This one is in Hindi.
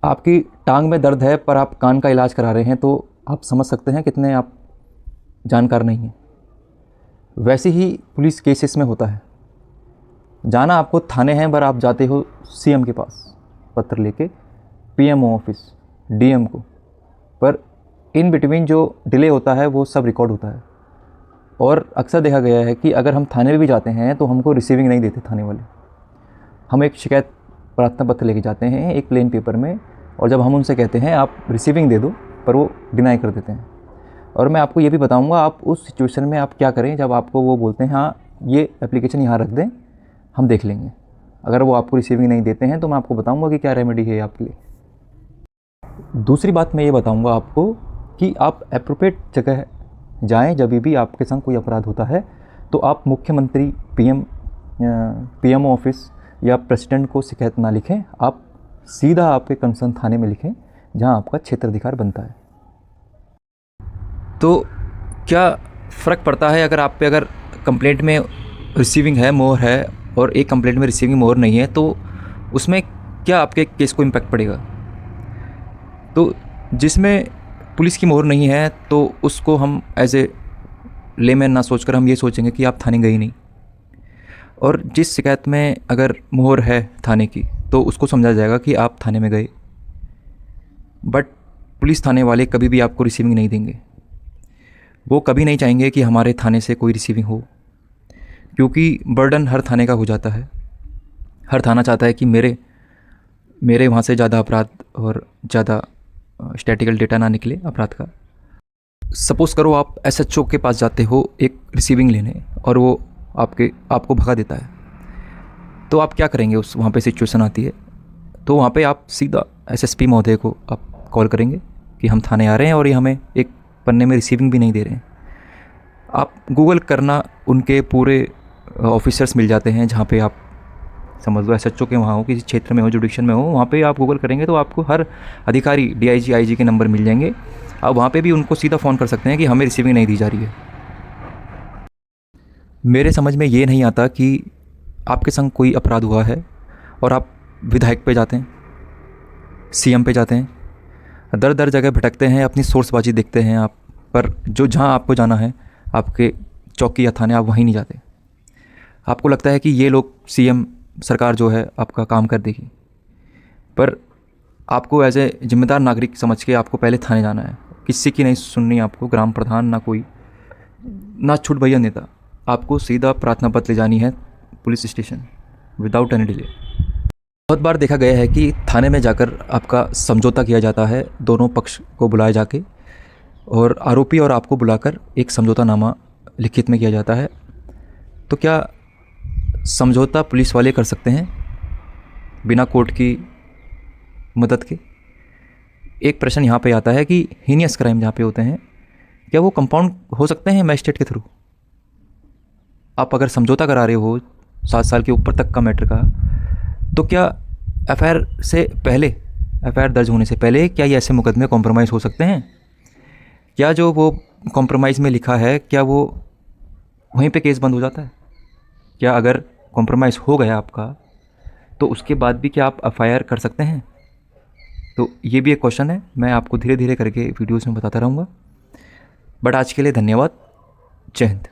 आपकी टांग में दर्द है पर आप कान का इलाज करा रहे हैं, तो आप समझ सकते हैं कितने आप जानकार नहीं हैं। वैसे ही पुलिस केसेस में होता है। जाना आपको थाने हैं पर आप जाते हो सीएम के पास पत्र लेके, पीएमओ ऑफिस, डीएम को, पर इन बिटवीन जो डिले होता है वो सब रिकॉर्ड होता है। और अक्सर देखा गया है कि अगर हम थाने में भी जाते हैं तो हमको रिसीविंग नहीं देते थाने वाले। हम एक शिकायत प्रार्थना पत्र लेके जाते हैं एक प्लेन पेपर में, और जब हम उनसे कहते हैं आप रिसीविंग दे दो, पर वो डिनाई कर देते हैं। और मैं आपको ये भी बताऊंगा आप उस सिचुएशन में आप क्या करें जब आपको वो बोलते हैं हाँ ये एप्लीकेशन यहाँ रख दें, हम देख लेंगे। अगर वो आपको रिसीविंग नहीं देते हैं तो मैं आपको बताऊंगा कि क्या रेमेडी है आपके लिए। दूसरी बात मैं ये बताऊंगा आपको कि आप एप्रोप्रिएट जगह जाएं। जब भी आपके संग कोई अपराध होता है तो आप मुख्यमंत्री, पीएमओ ऑफिस या प्रेसिडेंट को शिकायत ना लिखें, आप सीधा आपके कंसर्न थाने में लिखें जहां आपका क्षेत्राधिकार बनता है। तो क्या फ़र्क पड़ता है अगर कंप्लेंट में रिसीविंग है, मोहर है, और एक कंप्लेंट में रिसीविंग मोहर नहीं है, तो उसमें क्या आपके केस को इम्पैक्ट पड़ेगा? तो जिसमें पुलिस की मोहर नहीं है तो उसको हम एज ए लेमैन ना सोचकर हम ये सोचेंगे कि आप थाने गए नहीं। और जिस शिकायत में अगर मोहर है थाने की तो उसको समझा जाएगा कि आप थाने में गए। बट पुलिस थाने वाले कभी भी आपको रिसीविंग नहीं देंगे। वो कभी नहीं चाहेंगे कि हमारे थाने से कोई रिसीविंग हो, क्योंकि बर्डन हर थाने का हो जाता है। हर थाना चाहता है कि मेरे वहाँ से ज़्यादा अपराध और ज़्यादा स्टैटिकल डेटा ना निकले अपराध का। सपोज़ करो आप एसएचओ के पास जाते हो एक रिसीविंग लेने और वो आपको भगा देता है, तो आप क्या करेंगे? वहाँ पे सिचुएशन आती है तो वहाँ पे आप सीधा एसएसपी महोदय को आप कॉल करेंगे कि हम थाने आ रहे हैं और ये हमें एक पन्ने में रिसीविंग भी नहीं दे रहे हैं। आप गूगल करना, उनके पूरे ऑफिसर्स मिल जाते हैं जहाँ पे आप समझ लो एसएचओ के वहाँ हो, किसी क्षेत्र में हो, जुडिक्शन में हो, वहाँ पे आप गूगल करेंगे तो आपको हर अधिकारी, डीआईजी, आईजी के नंबर मिल जाएंगे। आप वहाँ पे भी उनको सीधा फ़ोन कर सकते हैं कि हमें रिसीविंग नहीं दी जा रही है। मेरे समझ में ये नहीं आता कि आपके संग कोई अपराध हुआ है और आप विधायक पे जाते हैं, सीएम पे जाते हैं, दर दर जगह भटकते हैं, अपनी सोर्सबाजी देखते हैं आप, पर जहाँ आपको जाना है आपके चौकी या थाने, आप वहीं नहीं जाते। आपको लगता है कि ये लोग, सीएम सरकार जो है आपका काम कर देगी, पर आपको एज ए जिम्मेदार नागरिक समझ के आपको पहले थाने जाना है। किसी की नहीं सुननी आपको, ग्राम प्रधान ना कोई, ना छूट भैया नेता, आपको सीधा प्रार्थना पत्र ले जानी है police station without any delay. बहुत बार देखा गया है कि थाने में जाकर आपका समझौता किया जाता है, दोनों पक्ष को बुलाए जाके, और आरोपी और आपको बुलाकर एक समझौता नामा लिखित में किया जाता है। तो क्या समझौता पुलिस वाले कर सकते हैं बिना कोर्ट की मदद के? एक प्रश्न यहाँ पे आता है कि हीनियस क्राइम जहाँ पे होते हैं, क्या वो कंपाउंड हो सकते हैं मैजिस्ट्रेट के थ्रू? आप अगर समझौता करा रहे हो 7 साल के ऊपर तक का मैटर का, तो क्या एफआईआर से पहले, एफआईआर दर्ज होने से पहले, क्या ये ऐसे मुकदमे कॉम्प्रोमाइज़ हो सकते हैं? क्या जो वो कॉम्प्रोमाइज़ में लिखा है क्या वो वहीं पे केस बंद हो जाता है? क्या अगर कॉम्प्रोमाइज़ हो गया आपका तो उसके बाद भी क्या आप एफआईआर कर सकते हैं? तो ये भी एक क्वेश्चन है, मैं आपको धीरे धीरे करके वीडियोज़ में बताता रहूँगा। बट आज के लिए धन्यवाद। जय हिंद।